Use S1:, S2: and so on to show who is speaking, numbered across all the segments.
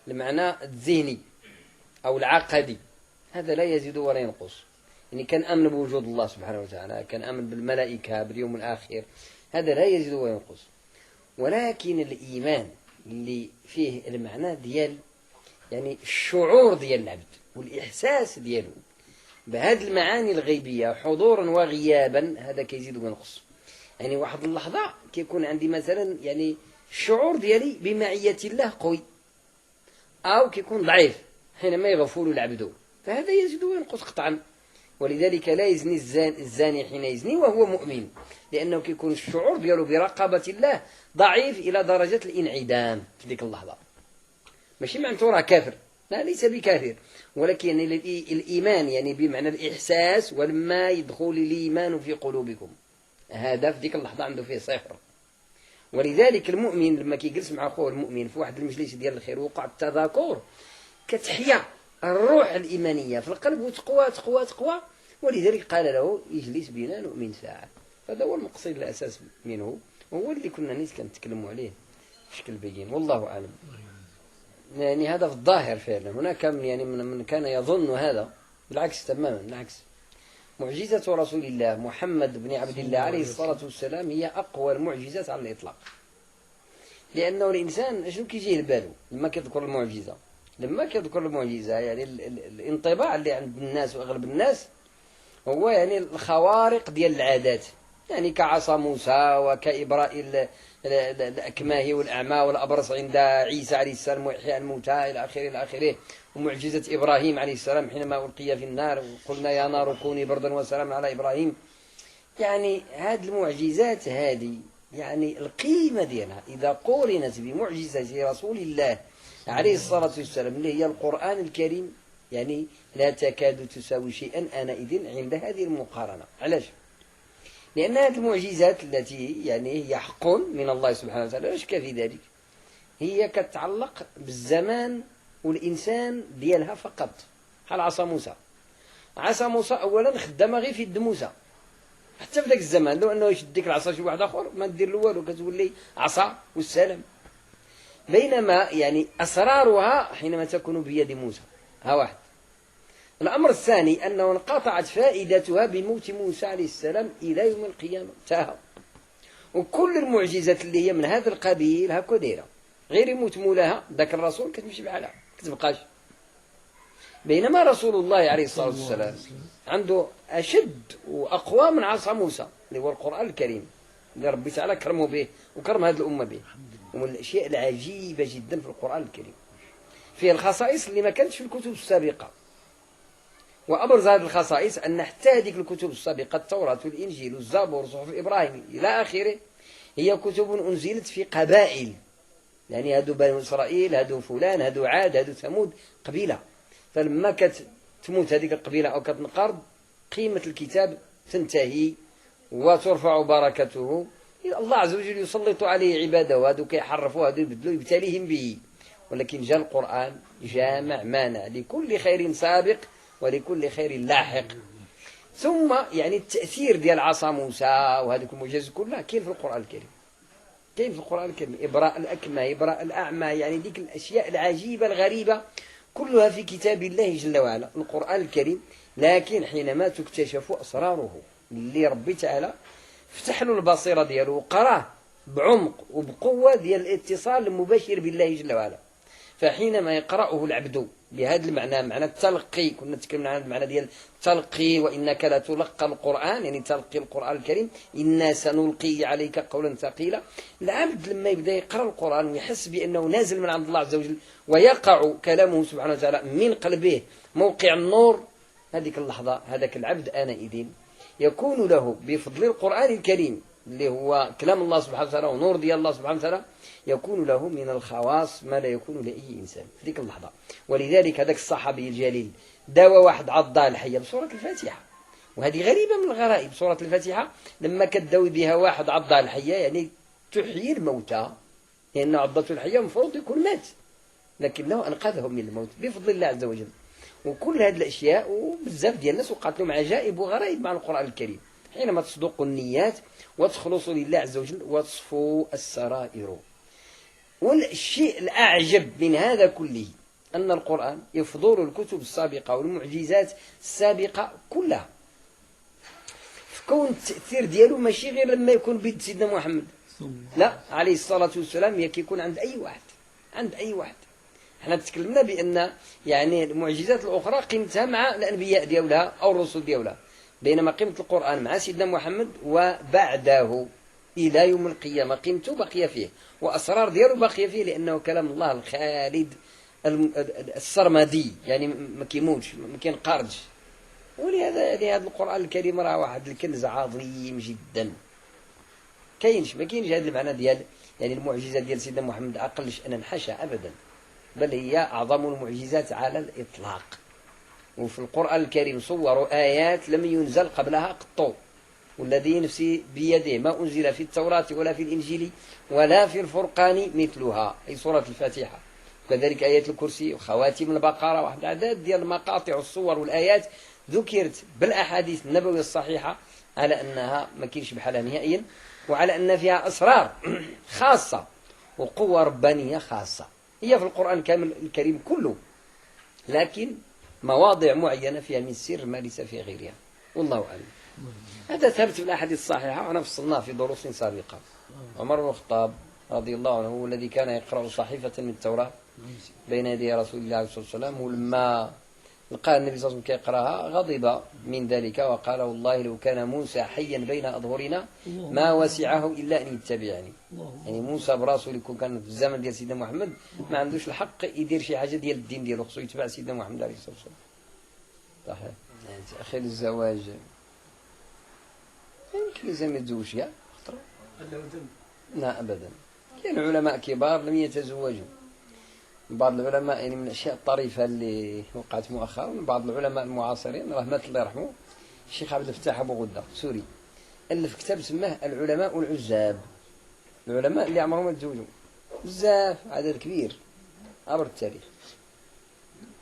S1: المعنى الذهني أو العقدي، هذا لا يزيد ولا ينقص. يعني كان آمن بوجود الله سبحانه وتعالى، كان آمن بالملائكة باليوم الآخر، هذا لا يزيد ولا ينقص. ولكن الإيمان اللي فيه المعنى ديال يعني الشعور ديال العبد والإحساس دياله بهذه المعاني الغيبية حضورا وغيابا، هذا كيزيد وينقص. يعني واحد اللحظة كيكون عندي مثلا يعني الشعور ديالي بمعية الله قوي، أو كيكون ضعيف حينما يغفل العبد، فهذا يزيد وينقص قطعا. ولذلك لا يزني الزاني حين يزني وهو مؤمن، لأنه كيكون الشعور ديالو برقابة الله ضعيف إلى درجة الانعدام في ذيك اللحظة. ماشي معناته راه كافر، لا، ليس بكافر، ولكن الإيمان يعني بمعنى الإحساس، ولما يدخل الإيمان في قلوبكم، هذا في ذيك اللحظة عنده فيه صفر. ولذلك المؤمن لما كيجلس مع أخوه المؤمن في واحد المجلس ديال الخير وقع التذاكر، كتحيا الروح الإيمانية في القلب وتقوى تقوى تقوى. ولذلك قال له يجلس بنا نؤمن ساعة. هذا هو المقصد الأساس منه، وهو اللي كنا نيت كنتكلموا عليه بشكل بين، والله أعلم. يعني هذا في الظاهر فعلا. هناك يعني من كان يظن هذا، بالعكس تماما بالعكس. معجزة رسول الله محمد بن عبد الله عليه الصلاة والسلام هي أقوى المعجزات على الإطلاق. لأنه الإنسان شنو كيجيه لباله لما كيذكر المعجزة؟ لما كيذكر المعجزة يعني الانطباع اللي عند الناس وأغلب الناس هو يعني الخوارق ديال العادات، يعني كعصا موسى وكإبراء الأكماه والأعمى والأبرص عند عيسى عليه السلام وإحياء الموتى إلى آخره إلى آخره، ومعجزة إبراهيم عليه السلام حينما ألقي في النار وقلنا يا نار كوني بردا وسلاما على إبراهيم. يعني هذه المعجزات هذه يعني القيمة ديالها إذا قورنت بمعجزة رسول الله عليه الصلاة والسلام اللي هي القرآن الكريم، يعني لا تكاد تساوي شيئا آنئذ عند هذه المقارنة. علاش؟ لأن هذه المعجزات التي يعني هي حق من الله سبحانه وتعالى، لا شك في ذلك، هي كتعلق بالزمان والإنسان ديالها فقط. بحال عصا موسى، عصا موسى أولا خدامة غير في يد موسى، حتى في ذاك الزمان لو أنه يشد ديك العصا شي واحد آخر ما دير له والو، كتولي عصا والسلام. بينما يعني أسرارها حينما تكون بيد موسى. ها واحد. الأمر الثاني أنه انقطعت فائدتها بموت موسى عليه السلام إلى يوم القيامة، انتهى. وكل المعجزات اللي هي من هذا القبيل هكا دايره، غير يموت مولاها ذاك الرسول كتمشي بحالها كتبقاش. بينما رسول الله عليه الصلاة والسلام عنده أشد وأقوى من عصا موسى اللي هو القرآن الكريم اللي ربي تعالى كرمه به وكرم هذه الأمة به. ومن الأشياء العجيبة جدا في القرآن الكريم فيه الخصائص اللي ما كانتش في الكتب السابقة. وأبرز هذه الخصائص أن حتى هذه الكتب السابقة التوراة والإنجيل والزبور وصحف إبراهيم إلى آخره هي كتب أنزلت في قبائل، يعني هادو بني إسرائيل، هادو فلان، هادو عاد، هادو ثمود، قبيلة. فلما كتموت هذه القبيلة أو كتنقرض قيمة الكتاب تنتهي وترفع بركته. الله عز وجل يسلط عليه عباده، وهادو كيحرفوا هادو يبدلوا يبتليهم به. ولكن جاء القرآن جامع مانع لكل خير سابق ولكل خير لاحق. ثم يعني التأثير ديال عصا موسى وهذه المعجزات كلها كاين في القرآن الكريم، كاين في القرآن الكريم. إبراء الأكمى، إبراء الأعمى، يعني ديك الأشياء العجيبة الغريبة كلها في كتاب الله جل وعلا القرآن الكريم. لكن حينما تكتشف أسراره اللي ربي تعالى فتح له البصيرة دياله وقراه بعمق وبقوة ديال الاتصال المباشر بالله جل وعلا، فحينما يقرأه العبد بهذا المعنى، معنى التلقي، كنا نتكلم عن المعنى ديال التلقي، وإنك لا تلقى القرآن يعني تلقي القرآن الكريم، إنا سنلقي عليك قولا ثقيلا. العبد لما يبدأ يقرأ القرآن ويحس بأنه نازل من عند الله عز وجل ويقع كلامه سبحانه وتعالى من قلبه موقع النور، هذيك اللحظة هذاك العبد آنئذ يكون له بفضل القرآن الكريم اللي هو كلام الله سبحانه وتعالى ونور ديال الله سبحانه وتعالى، يكون له من الخواص ما لا يكون لأي إنسان في ذيك اللحظة. ولذلك هذاك الصحابي الجليل داوى واحد عضاه الحية بسورة الفاتحة، وهذه غريبة من الغرائب. سورة الفاتحة لما كتداوي بها واحد عضاه الحية يعني تحيي الموتى، لأن عضته الحية المفروض يكون مات، لكنه أنقذهم من الموت بفضل الله عز وجل. وكل هذه الأشياء وبزاف ديال الناس وقعت لهم عجائب وغرائب مع القرآن الكريم حينما تصدق النيات وتخلص لله عز وجل وتصفو السرائر. والشيء الأعجب من هذا كله أن القرآن يفضل الكتب السابقة والمعجزات السابقة كلها، فكون التأثير ديالو ماشي غير لما يكون بيد سيدنا محمد، لا، عليه الصلاة والسلام يكون عند أي واحد، عند أي واحد. احنا تكلمنا بأن يعني المعجزات الأخرى قيمتها مع الأنبياء ديولها أو الرسل ديولها، بينما قيمة القرآن مع سيدنا محمد وبعده إلى يوم القيامة قيمته باقية فيه، وأسرار ديالو باقية فيه، لأنه كلام الله الخالد السرمدي، يعني ما كيموتش ما كينقرضش. ولهذا يعني هذا القرآن الكريم راه واحد الكنز عظيم جدا. ما كاينش هذا المعنى ديال يعني المعجزات ديال سيدنا محمد أقل شأنا حاشا أبدا، بل هي أعظم المعجزات على الإطلاق. وفي القرآن الكريم صوروا آيات لم ينزل قبلها قط، والذي نفسي بيده ما أنزل في التوراة ولا في الإنجيل ولا في الفرقان مثلها، أي سورة الفاتحة، وكذلك آيات الكرسي وخواتيم البقرة، واحد العدد ديال المقاطع والصور والآيات ذكرت بالأحاديث النبوية الصحيحة على أنها ما كاينش بحالها نهائيا، وعلى أن فيها أسرار خاصة وقوة ربانية خاصة هي في القرآن الكريم كله، لكن مواضع معينة فيها من السر ما ليس في غيرها، والله أعلم. هذا ثبت في الأحاديث الصحيحة وأنا فصلناه في دروس سابقة. عمر بن الخطاب رضي الله عنه هو الذي كان يقرأ صحيفة من التوراة بين يدي رسول الله صلى الله عليه وسلم، ولما لقى النبي صلى الله عليه وسلم كيقرأها غضب من ذلك وقال والله لو كان موسى حيا بين أظهرنا ما وسعه إلا أن يتبعني. يعني موسى براسه اللي كان في الزمن ديال سيدنا محمد ما عندوش الحق يدير شي حاجة ديال الدين ديالو، خصو يتبع سيدنا محمد عليه الصلاة والسلام. صحيح. يعني تأخير الزواج يمكن الإنسان ما يتزوجش يا خطرة؟ لا أبدا. كاين علماء كبار لم يتزوجوا. بعض العلماء يعني من الأشياء الطريفة اللي وقعت مؤخرا، بعض العلماء المعاصرين راه مات الله يرحمه الشيخ عبد الفتاح أبو غدة سوري، ألف كتاب سماه العلماء والعزاب، العلماء اللي عمرهم ما تزوجوا بزاف، عدد كبير عبر التاريخ،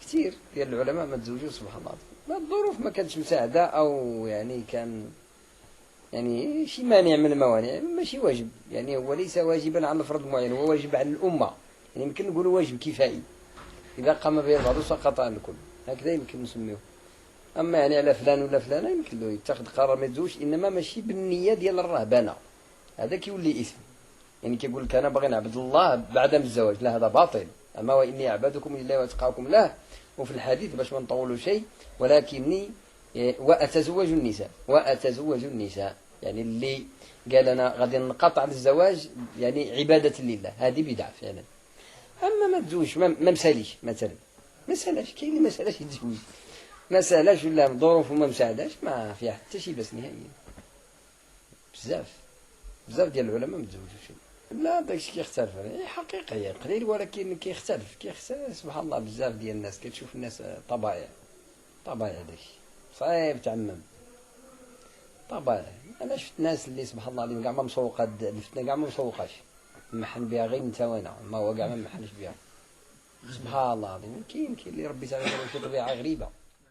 S1: كثير ديال العلماء ما تزوجوا سبحان الله، الظروف ما كانتش مساعدة أو يعني كان يعني شي مانع من الموانع، ماشي واجب، يعني هو ليس واجبا على فرد معين، هو واجب على الأمة، يعني يمكن نقولوا واجب كفائي، إذا قام به البعض سقط عن الكل، هكذا يمكن نسميه. أما يعني على فلان ولا فلانة يمكن له يتخذ قرار ما يتزوجش، إنما ماشي بالنية ديال الرهبنة، هذا كيولي إثم، يعني كيقول لك أنا باغي نعبد الله بعد الزواج، لا هذا باطل. أما وإني أعبدكم لله وأتقاكم له، وفي الحديث باش ما نطولوا شيء ولكني وأتزوج النساء، يعني اللي قال أنا غادي نقطع الزواج يعني عبادة لله، هذه بدعة فعلا. أما ما تزوجش ما مساليش مثلا، ما سالاش، كاين اللي ما سالاش يتزوج، ما سالاش ولا ظروف وما مساعداش، ما فيها حتى شي بس نهائيا. بزاف ديال العلماء ما تزوجوش، لا داكشي كيختلف، حقيقة هي قليل ولكن كيختلف سبحان الله. بزاف ديال الناس كتشوف الناس طبائع داكشي صعيب تعمم طبائع. انا شفت ناس اللي سبحان الله عليهم كاع ما مسوقه الفتنه، كاع ما مسوقاش محن بها غير انت وانا، ما هو كاع ما محنش بها سبحان الله العظيم. كاين اللي ربي تعالى في طبيعه غريبه.